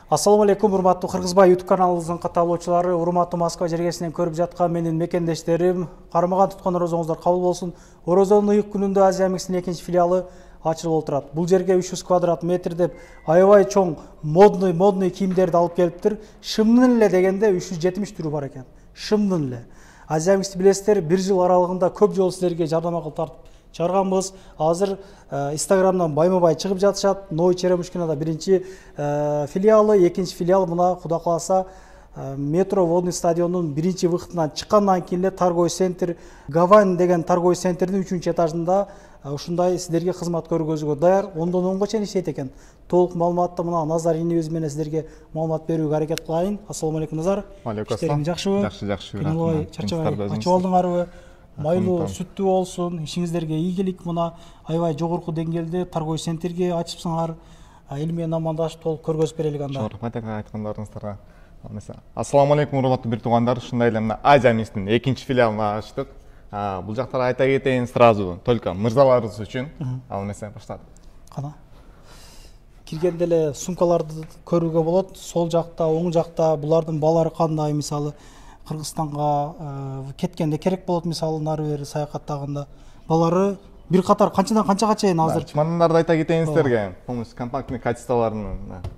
Ассаламу алейкум, урматтуу Кыргызбай YouTube каналыбыздын катталуучулары, урматтуу Москва жергесинен көрүп жаткан менин мекендештерим, кармаган туткан орозоңуздар кабыл болсун. Орозонун ыйык күнүндө Азия Микстин экинчи филиалы ачылып отурат. Бул жерге 300 квадрат метр деп аябай чоң модный кийимдерди алып келиптир. Шымдын эле дегенде 370 түрү бар экен. Шымдын эле. Азия Миксти билесиздер, 1 жыл аралыгында көп жолу силерге жардам кылып тартып чыгарганбыз. Азыр Instagramдан байма-бай чыгып жатышат. Новый Черемушкинада биринчи филиалы, экинчи филиал мына Куда кааласа метро Водный стадионунун биринчи выходунан чыккандан кийин эле торговый центр Гавань деген торговый центрдин 3-чү этажында ушундай силерге кызмат көргөзүүгө даяр 10-дон 10га чейин иштейт экен. Толук маалыматты мына Назар инибиз менен силерге маалымат берүүгө аракет кылайын. Ассаламу алейкум, Назар. Алейкум ассалам. Жакшыбы? Жакшы. Чарчабай ачып алдыңарбы? Майлуу сүттүү болсун, ишиңиздерге ийгилик. Мына аябай жогорку деңгээлде торговый центрге ачыпсыңар. Эл менен амандашып толук көргөзүп берелик анда. Рахмат айткандарыңыздарга. Ассаламу алейкум, урматтуу бир туугандар. Ушундай эле мына Азия Микстин экинчи филиалын ачтык. Бул жактар айта кетейин сразу, только мырзаларыбыз үчүн. Ал эмесе баштадык. Кана. Киргенде эле сумкаларды көрүүгө болот. Сол жакта, оң жакта булардын балары кандай, мисалы Кыргызстанга кеткенде керек болот, мисалы нары бери саякаттаганда балары бир катар канчадан канчага чейин азыр? Чымандарды айта кетейин силерге. Полностью компактный качестволорунун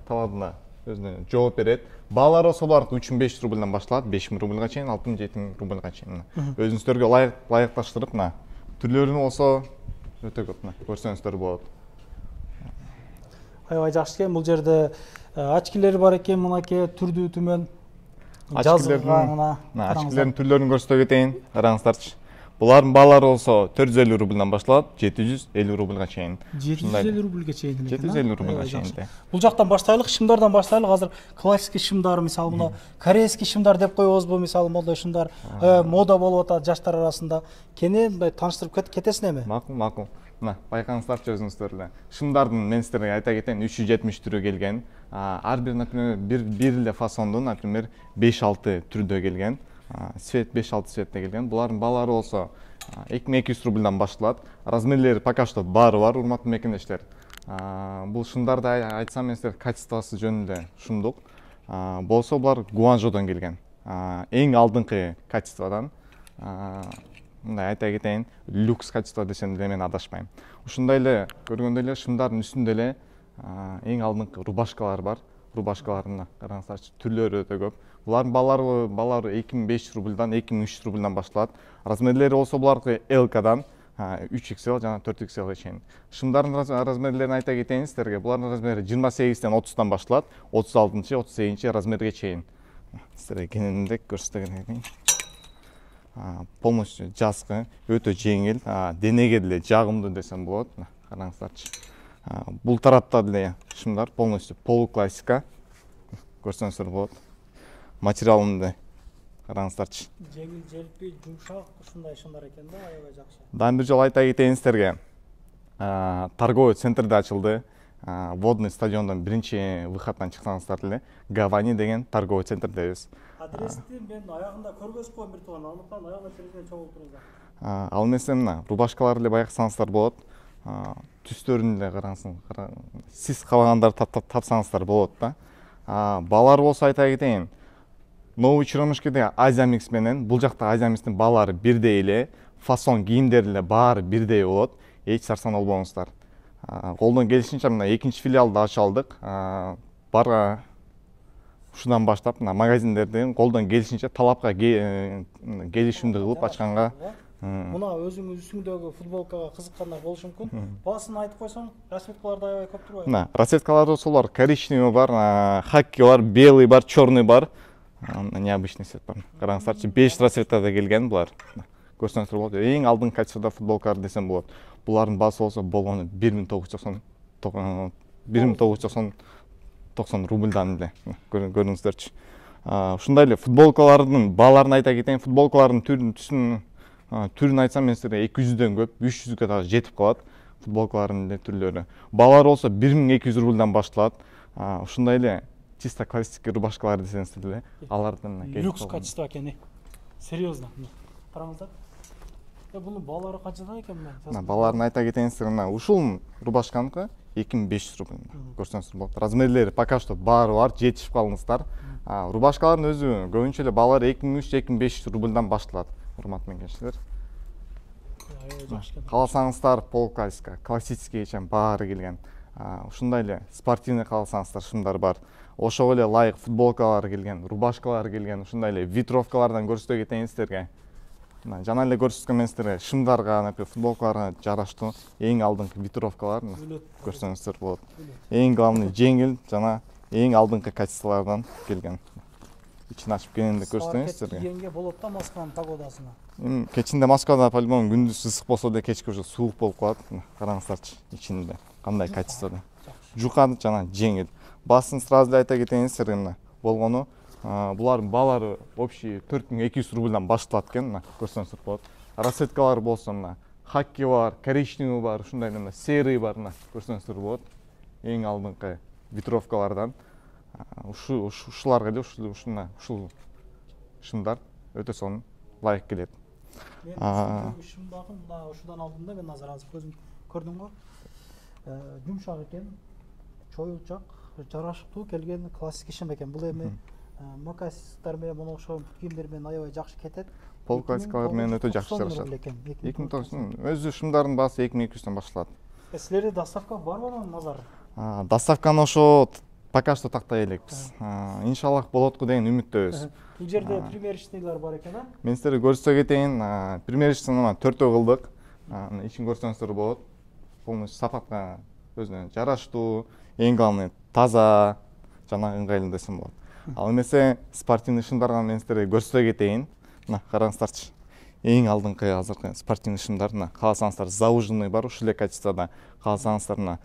талабына өзүнө жооп берет. Балалар болсо булар 3500 рубльдан башталат, 5000 рубльга чейин, 6000-7000 рубльга чейин. Өзүңүздөргө ылайыкташтырып, мына түрлөрүн болсо өтө көп, мына көрсөңүздөр болот. Аябай жакшы экен. Бул жерде очкилер бар экен, мынакей түрдүү түмөн. Очкилердин түрлөрүн көрсөтө кетейин, караңыздарчы. Булардын балалары болсо 450 рубльдан башталат, 750 рубльга чейин. 750 рубльга чейин экен. 750 рубльга чейин. Бул жактан баштайлык, шымдардан баштайлык. Азыр классикий шымдар, мисалы мына корейский шымдар деп коебузбу, мисалы мода шымдар, мода болуп атат жаштар арасында. Кене мындай тааныштырып кетесиң эми? Макул. Мына байкаңыздарчы өзүңүздөр эле. Шымдардын мен силерге айта кетейин 370 түрү келген. Ар бир, например, бир эле фасондун, например, 5-6 түрдө келген. Свет 5-6 светте келген. Булардын балары болсо 2200 рубльдан башталат. Размерлери пока что баары бар, урматтуу мекендештер. Бул шымдарды айтсам мен силерге качествосы жөнүндө шумдук. Болсо булар Гуанчжоудон келген. Эң алдыңкы качестводан. Мындай айта кетейин, люкс качество десем деле мен адашпайм. Ушундай эле көргөндөй эле шымдардын үстүндө эле эң алдыңкы рубашкалар бар. Рубашкаларына караңыздарчы, түрлөрү өтө көп. Булардын балары 2500 рубльдан 2300 рубльдан башталат. Размерлери болсо булардыкы L-дан 3XL жана 4XL чейин. Шымдардын размерлерин айта кетейин силерге. Булардын размери 28-ден 30-дан башталат, 36-чы, 38-чи размерге чейин. Силерге кененирээк көрсөтө кетейин. Полностью жазгы, өтө жеңил, денеге деле жагымдуу десем болот. Караңыздарчы. Бул тарапта деле шымдар полностью полуклассика. Көрсөңүздөр болот. Материалында караңыздарчы. Жеңил, желпи, жумшак ушундай шымдар экен да, аябай жакшы. Дагы бир жолу айта кетейин силерге. Торговый центрде ачылды. Водный стадиондон биринчи выходдон чыксаңыздар деле Гавани деген торговый центрдебиз. Адрести мен аягында көргөзүп коем бир тууган, андыктан аягында телефон чогулуп туруңуздар. Ал эмесе мына рубашкалар деле байкасаңыздар болот. Түстөрүн деле караңыздар. Сиз каалагандар тапсаңыздар болот да. Балалар болсо айта кетейин. Новый Черемушкиде Азия Микс менен бул жакта Азия Микстин балалары бирдей эле, фасон кийимдери деле баары бирдей болот. Эч сарсан болбоңуздар. Колдон келишинче мына экинчи филиалды ача алдык. Ушундан баштап мына магазиндердин колдон келишинче талапка келишимди кылып ачканга. Мына өзүңүз үстүңүздөгү футболкага кызыккандар болушу мүмкүн. Баасын айтып койсоң, расцветкалар да аябай көп турбайбы? Мына расцветкалар солар коричневый бар, хаки бар, белый бар, черный бар. Необычный цвет бар. Караңыздарчы, 5 расцветкада келген булар. Көрсөңүздөр болот. Эң алдыңкы качествода футболкалар десем болот. Булардын баасы болсо болгону 1990 рубльдан эле. Көрүңүздөрчү. Ушундай эле футболкалардын бааларын айта кетейин. Футболкалардын түрүн айтсам мен силерге 200дөн көп, 300га да жетип калат. Футболкалардын түрлөрү. Баалар болсо 1200 рубльдан башталат. Ушундай эле чисто классический рубашкалар десеңиздер эле алардын люкс качество экен. Серьезно. Караңыздар. Бұның балары қаншадан екен мен? Баларын айта кетейінсіздер, ушул рубашканыкы 2500 рубль. Көрсеңіздер болот. Размерлери пока что баары бар, жетишип калыңыздар. Рубашкалардын өзү көбүнчө эле балары 2300-2500 рубльдан башталат. Урматтуу кенчилер. Кааласаңыздар полклассика, классический чейин баары келген. Ушундай эле спортивный кааласаңыздар шымдар бар. Ошого эле ылайык футболкалар келген, рубашкалар келген, ушундай эле ветровкалардан көрсөтө кетейин сиздерге. Жана эле көрсөткөн мен сиздерге шымдарга, например, футболкаларга жараштуу эң алдыңкы ветровкалар көрсөңүздөр болот. Эң главный жеңил жана эң алдыңкы качестволордон келген. Ичин ачып кененде көрсөтөйүн сиздерге. Кийгенге болот да Москванын погодасына. Кечинде Москвада по-любому күндүз ысык болсо да кечке уже суук болуп калат. Караңыздарчы ичинде кандай качествода. Жука жана жеңил. Басын сразу айта кетейин сиздерге болгону. Булардын баалары общий 4200 рубльдан башталат экен, көрсөңүздөр болот. Расцветкалар болсо хакки бар, коричневый бар, ушундай эле серый бар, көрсөңүздөр болот. Эң алдыңкы ветровкалардан ушуларга эле ушул шымдар өтө сонун ылайык келет. Мен шымдагы ушудан алдымда мен азыр көзүм көрдүм го. Жумшак экен, чоюлчак, жарашыктуу келген классик шым экен. Бул эми макасистар менен мына ошол кийимдер менен аябай жакшы кетет. Полклассикалар менен өтө жакшы жарашат. 2009 өзү шымдардын баасы 2200дөн башталат. Силерде доставка барбы Назар? Доставканы ошо пока что тактай элекпиз. Иншаллах болот го деген үмүттөбүз. Бул жерде примерочныйлар бар экен, а? Мен сиздерге көрсөтө кетейин. Примерочныйны 4төө кылдык. Ичин көрсөңүздөр болот. Полностью сапатка өзүнө жараштуу, эң главный таза жана ыңгайлуу десем болот. Ал эмесе спортивный шымдарга мен сиздерге көрсөтө кетейин. Мына караңыздарчы. Эң алдыңкы азыркы спортивный шымдар, кааласаңыздар зауженный бар, ушул эле качествода. Кааласаңыздар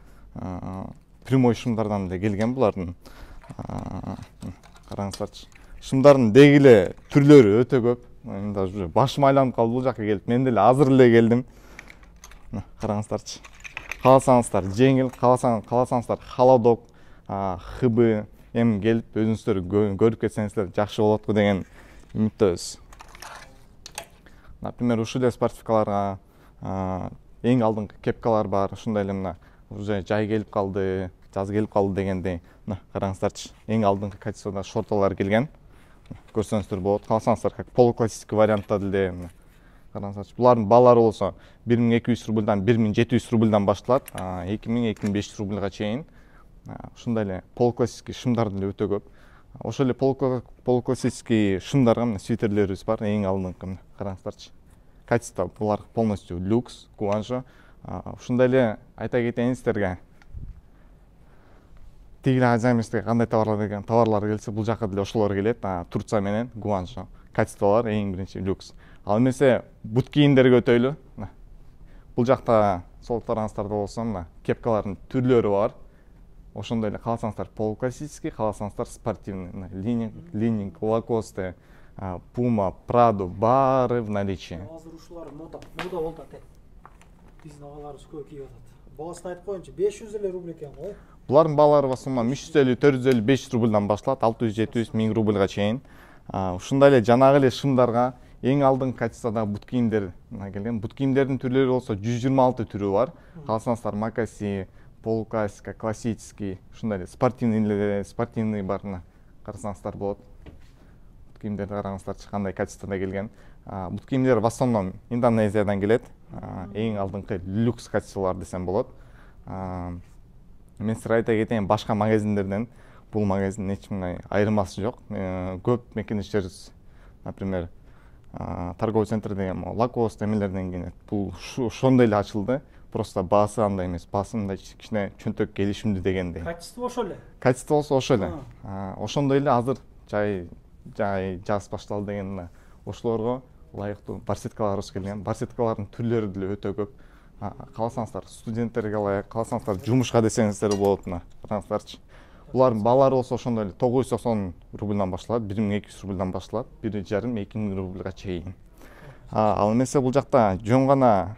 прямой шымдардан эле келген булардын. Караңыздарчы. Шымдардын деги эле түрлөрү өтө көп. Мен даже башым айланып калды бул жака келип. Мен деле азыр эле келдим. Караңыздарчы. Кааласаңыздар жеңил, кааласаңыздар холодок, хыбы эми келип өзүңүздөр көрүп кетсеңиздер жакшы болот го деген үмүттөбүз. Например, ушул эле спортивкаларга эң алдыңкы кепкалар бар, ушундай эле мына уже жай келип калды, жаз келип калды дегендей. Мына караңыздарчы, эң алдыңкы качествода шорталар келген. Көрсөңүздөр болот. Кааласаңыздар как полуклассический вариантта деле караңыздарчы. Булардын баалары болсо 1200 рубльдан 1700 рубльдан башталат, 2000-2500 рубльга чейин. Ушундай эле полуклассический шымдар деле өтө көп. Ошол эле полуклассический шымдарга свитерлерибиз бар, эң алдыңкы. Караңыздарчы. Качество булар полностью люкс, Гуанчжо. Ушундай эле айта кетейин сиздерге. Тигил азамистке кандай товарлар келсе, бул жака деле ошолор келет. Турция менен Гуанчжо. Качестволор эң биринчи люкс. Ал эмесе бут кийимдерге өтөйлү. Бул жакта сол тараңыздарда болсо кепкалардын түрлөрү бар. Ошондой эле кааласаңыздар полуклассический, кааласаңыздар спортивный, лининг, лакосте, пума, прадо баары в наличии. Азыр ушулар мода болду ате. Биздин агаларыбыз көп кийип атат. Баасын айтып коеюнчу, 500 эле рубль экен го. Булардын баалары басыма 350, 450, 500 рубльдан башталат, 600, 700, 1000 рубльга чейин. Ушундай эле жанагы эле шымдарга эң алдыңкы качестводагы бут кийимдер келген. Бут кийимдердин түрлөрү болсо 126 түрү бар. Кааласаңыздар макаси, полуклассика, классический, ушундай эле спортивный бар. Карасаңыздар болот. Бут кийимдерди караңыздарчы кандай качествода келген. Бут кийимдер в основном Индонезиядан келет. Эң алдыңкы люкс качестволор десем болот. Мен сиздерге айта кетейин, башка магазиндерден бул магазин эч мындай айырмасы жок. Көп мекендештерибиз, например, торговый центр деген Лакост эмелерден келет. Бул ошондой эле ачылды. Просто баасы андай эмес, баасы мындай кичине чөнтөк келишимдүү дегендей. Качество ошол эле. Качество болсо ошол эле. Ошондой эле азыр жай жаз башталды деген ошолорго ылайыктуу барсеткаларыбыз келген. Барсеткалардын түрлөрү деле өтө көп. Кааласаңыздар студенттерге ылайык, кааласаңыздар жумушка десеңиздер болот. Караңыздарчы. Булардын баалары болсо ошондой эле 990 рубльдан башталат, 1200 рубльдан башталат, 1,5-2000 рубльга чейин. Ал эмесе бул жакта жөн гана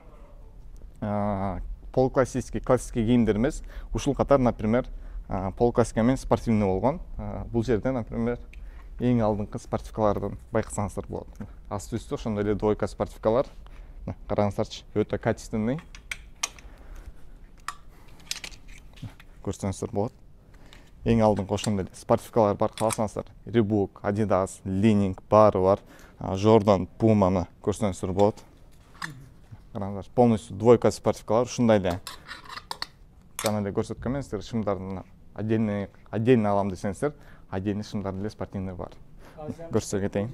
полуклассический, классический кийимдер эмес, ушул катар, например, полуклассика менен спортивный болгон. Бул жерде, например, эң алдыңкы спортивкаларды байкасаңыздар болот. Асты үстү ошондой эле двойка спортивкалар. Караңыздарчы, өтө качественный. Көрсөңүздөр болот. Эң алдыңкы ошондой эле спортивкалар бар, кааласаңыздар. Reebok, Adidas, Li-Ning баары бар. Jordan, Puma'ны көрсөңүздөр болот. Караңыздар, полностью двойка спортивкалар ушундай эле. Жана эле көрсөткөн мен сиздерге шымдардын отдельно алам десеңиздер, отдельно шымдар эле спортивный бар. Көрсөтө кетейин.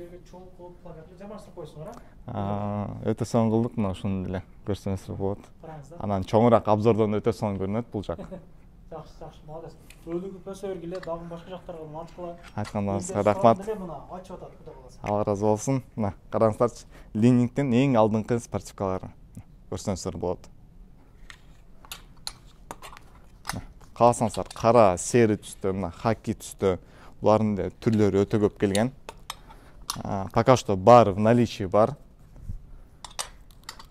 Өтө соң кылдык, мына ушуну эле көрсөңүздөр болот. Анан чоңураак обзордон өтө соң көрүнөт бул жак. Жакшы, молодец. Өлүгүпөсө бергиле, дагы башка жактарга манчкыла. Айтканыңызга рахмат. Ачып атат, Кудай кааласа. Алла разы болсун. Мына караңыздарчы, Li-Ningдин эң алдыңкы спортивкалары көрсөңүздөр болот. Кааласаңыздар, кара, серый түстө, мына хаки түстө, булардын да түрлөрү өтө көп келген. Пока что бар, в наличии бар.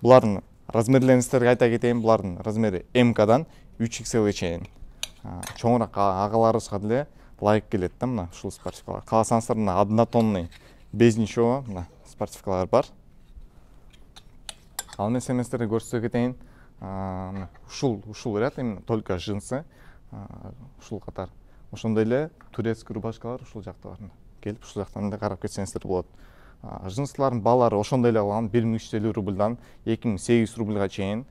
Булардын размерлерин сиздерге айта кетейин, булардын размери МКдан 3XL чейин. Чоңураак агаларыбызга деле лайык келет да мына ушул спортивкалар. Кааласаңыздар, мына однотонный, без ничего, мына спортивкалар бар. Ал мен сиздерге көрсөтө кетейин, ушул ряд именно только джинсы, ушул катар. Ошондой эле турецкий рубашкалар ушул жакта бар. Келип ушул жактан эле карап кетсеңиздер болот. Джинслардын баалары ошондой эле алган 1350 рубльдан 2800 рубльга чейин.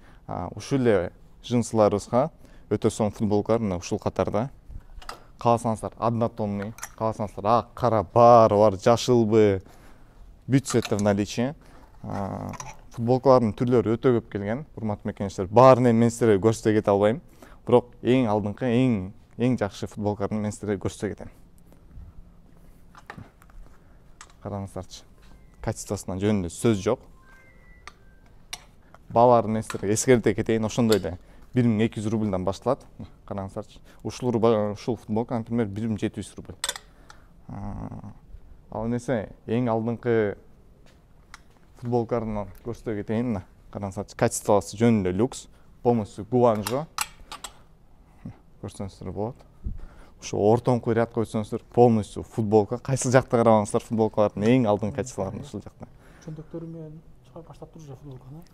Ушул эле джинсларыбызга өтө соң футболкалар мына ушул катарда. Кааласаңыздар, однотонный, кааласаңыздар, ак, кара баары бар, жашылбы, бүт цветте в наличии. Футболкалардын түрлөрү өтө көп келген. Урматтуу мекенжиштер, баарын мен сиздерге көрсөтө кете албайм. Бирок эң алдыңкы, эң жакшы футболкаларды мен сиздерге көрсөтө кетем. Караңыздарчы. Качествосуна жөнүндө сөз жок. Бааларын мен сиздерге эскерте кетейин, ошондой эле 1200 рубльдан башталат. Караңыздарчы. Ушул футболка, например, 1700 рубль. Ал эмесе эң алдыңкы футболкаларын көрсөтө кетейин. Караңыздарчы, качествосы жөнүндө люкс, полностью гуанжо. Көрсөңүздөр болот. Ушу ортоңку ряд койсоңуздар, полностью футболка. Кайсы жакта карабаңыздар, футболкалардын эң алдыңкы качестволорун ушул жакта. Чөндөктөрү менен чыгып баштап туруп футболканы.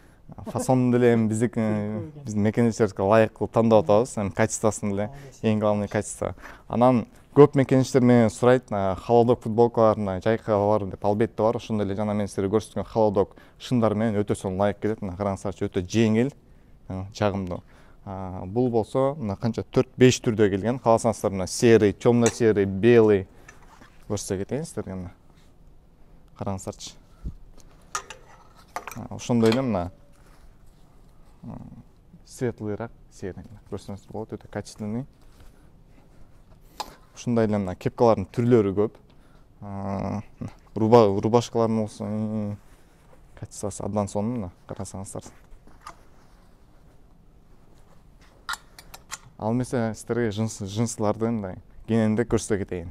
Фасонун деле биздин мекенжичтерибизге лайык кылып тандап атабыз. Качествосын деле эң главный качество. Анан көп мекенжичтер менен сурайт, холодок футболкаларына жайкага бар деп, албетте бар. Ошондой эле жана мен сиздерге көрсөткөн холодок шындар менен өтө соң лайык келет. Караңыздарчы, өтө жеңил, жагымдуу. Бул болсо мына канча 4-5 түрдө келген. Кааласаңыздар, мына серый, темно-серый, белый көрсөтө кетейин сиздерге. Мына караңыздарчы. Ошондой эле мына светлыйраак серый көрсөңүздөр болот, өтө качественный. Ушундай эле мына кепкалардын түрлөрү көп. Рубашкалардын болсо качествосы абдан сонун, мына карасаңыздар. Ал эмесе сиздерге джинсларды мындай кененде көрсөтө кетейин.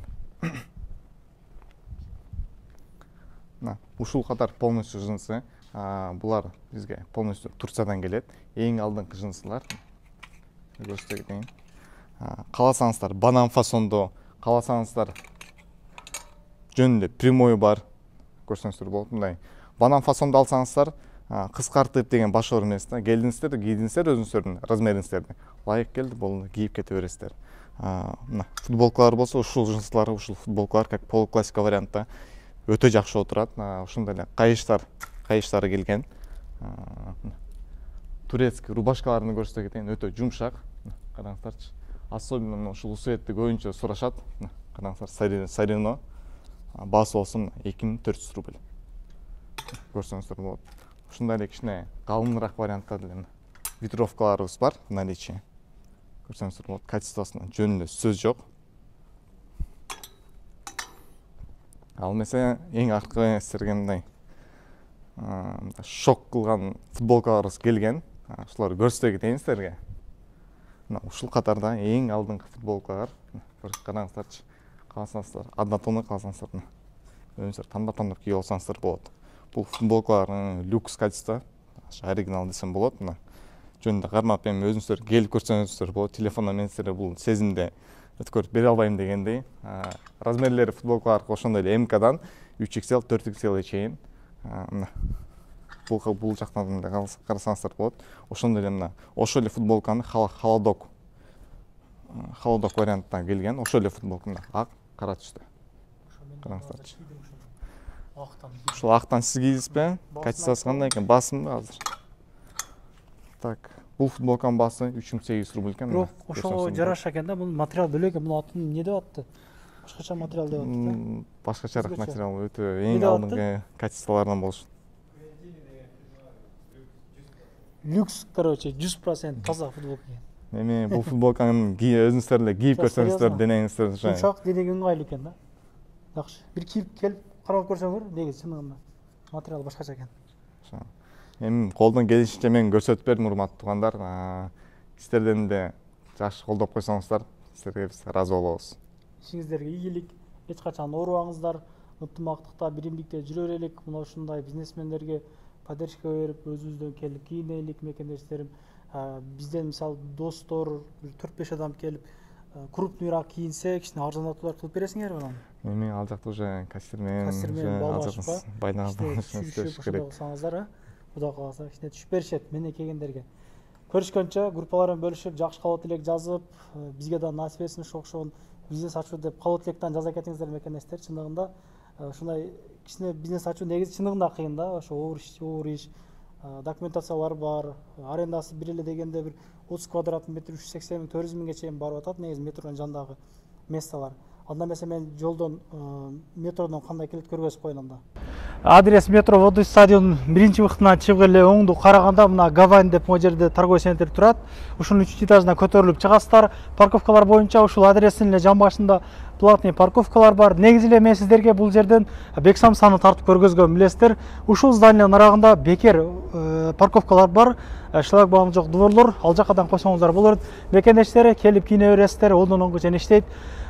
Ушул катар полностью джинсы. Булар бизге полностью Турциядан келет. Эң алдыңкы джинсылар. Көрсөтө кетейин. Кааласаңыздар, банан фасондо, кааласаңыздар жөнүндө прямой бар. Көрсөңүздөр болот. Мындай банан фасондо алсаңыздар, кыскартып деген башор эмес да. Келдиңиздер, кийдиңиздер өзүңүздөрдүн размериңиздерди. Лайык келди, бул кийип кете бересиздер. Мына футболкалар болсо, ушул джинслар, ушул футболкалар как полуклассика вариантта өтө жакшы отурат. Ошондой эле кайыштары келген. Турецкий рубашкаларын көрсөтө кетейин, өтө жумшак. Караңыздарчы. Особенно ушул цветти көбүнчө сурашат. Караңыздар, Сарино. Баасы болсун 2400 рубль. Көрсөңүздөр болот. Ушундай эле кичине калыныраак вариантта деле ветровкаларыбыз бар в наличии. Көрсөңүздөр болот. Качествосуна жөнүндө сөз жок. Ал эмесе эң аркы сиздерге мындай шок кылган футболкаларыбыз келген. Ушуларды көрсөтө кетейин сиздерге. Ушул катарда эң алдыңкы футболкалар. Караңыздарчы. Кааласаңыздар, однотонный кааласаңыздар, өзүңүздөр тандап кийип алсаңыздар болот. Бул футболкалардын люкс качество, оригинал десем болот. Жөнүндө кармап эми өзүңүздөр келип көрсөңүздөр болот. Телефондон мен сиздерге бул сезимди өткөрүп бере албайм дегендей. Размерлери футболкалар ошондой эле МКдан 3XL, 4XL чейин. бул жактан да карасаңыздар болот. Ошондой эле мына ошол эле футболканы холодок вариантта келген. Ошол эле футболканы ак, кара түстө. Караңыздарчы. Ушул актан сиз кийдиңизби? Качествосы кандай экен? Басымбы азыр? Так, бул футболканын баасы 3800 рубль экен. Бирок ошого жараша экен да, бул материал бөлөк экен. Бул атын эмне деп атты? Башкача материал деп атты да. Башкачараак материал, өтө эң алдыңкы качестволорунан болуш. Люкс, короче, 100% таза футболка экен. Эми бул футболканы өзүңүздөр эле кийип көрсөңүздөр, денеңиздер. Жумшак, денеге ыңгайлуу экен да. Жакшы. Бир кийип келип карап көрсөңөр, негизи чынында материал башкача экен. Эми колдон келишинче мен көрсөтүп бердим, урматтуу туугандар. Сиздерден да жакшы колдоп койсоңуздар, сиздерге биз ыраазы болобуз. Ишиңиздерге ийгилик, эч качан оорубаңыздар, ынтымактыкта, биримдикте жүрө берелик. Мына ушундай бизнесмендерге поддержка берип, өзүбүздөн келип кийинелик, мекендештерим. Бизден мисалы достор 4-5 адам келип крупныйраак кийинсе, кичине арзандатуулар кылып бересиңерби анан? Эми ал жакта уже кассирмен балбашып байланып кылсаңыздар, Кудай кааласа кичине түшүп беришет мени келгендерге. Көрүшкөнчө, группалар менен бөлүшүп, жакшы кабыл тилек жазып, бизге да насип этсин ошол бизнес ачуу деп кабыл тилектен жаза кетиңиздер мекендештер. Чындыгында ушундай кичине бизнес ачуу негизи чындыгында кыйын да, ошо оор иш, документациялар бар, арендасы бир эле дегенде бир 30 квадрат метр 380 миң 400 миңге чейин барып атат, негизи метронун жанындагы месталар. Анда эмесе мен жолдон метродон кандай келет көргөзүп коеюн анда. Адрес метро Водный стадион биринчи выходунан чыгып эле оңду караганда мына Гавань деп могу жерде торговый центр турат. Ушунун 3 этажына көтөрүлүп чыгасыздар. Парковкалар боюнча ушул адрестин эле жан башында платный парковкалар бар. Негизи эле мен сиздерге бул жерден бек самсаны тартып көргөзгөн билесиздер. Ушул зданиянын арагында бекер парковкалар бар. Шлагбаум жок дворлор, ал жакадан койсоңуздар болот. Мекендештер келип кийине бересиздер, оңдон оңго жөн иштейт.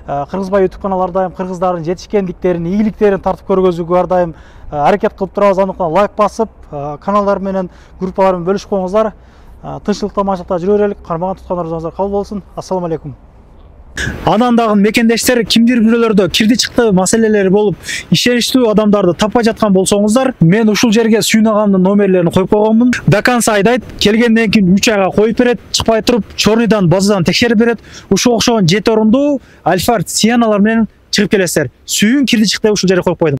Кыргызбай YouTube каналы ар дайым кыргыздардын жетишкендиктерин, ийгиликтерин тартып көргөзүүгө ар дайым аракет кылып турабыз. Андыктан лайк басып, каналдар менен, группалар менен бөлүшүп коюңуздар. Тынччылыкта, мажыкта жүрө берелик. Кармаган туткандарыңыздар кабыл болсун. Ассаламу алейкум. Анан дагы мекендештер кимдир бирөөлөрдө кирди чыкты маселелери болуп, ишеничтүү адамдарды таппай жаткан болсоңуздар, мен ушул жерге Сүйүн агамдын номерлерин коюп койгонмун. До конца айдайт, келгенден кийин 3 айга коюп берет, чыкпай туруп, чорныйдан, базадан текшерип берет. Ушул окшогон 7 орундуу Альфард Сиеналар менен чыгып келесиздер. Сүйүн кирди чыкты ушул жерге коюп койдум.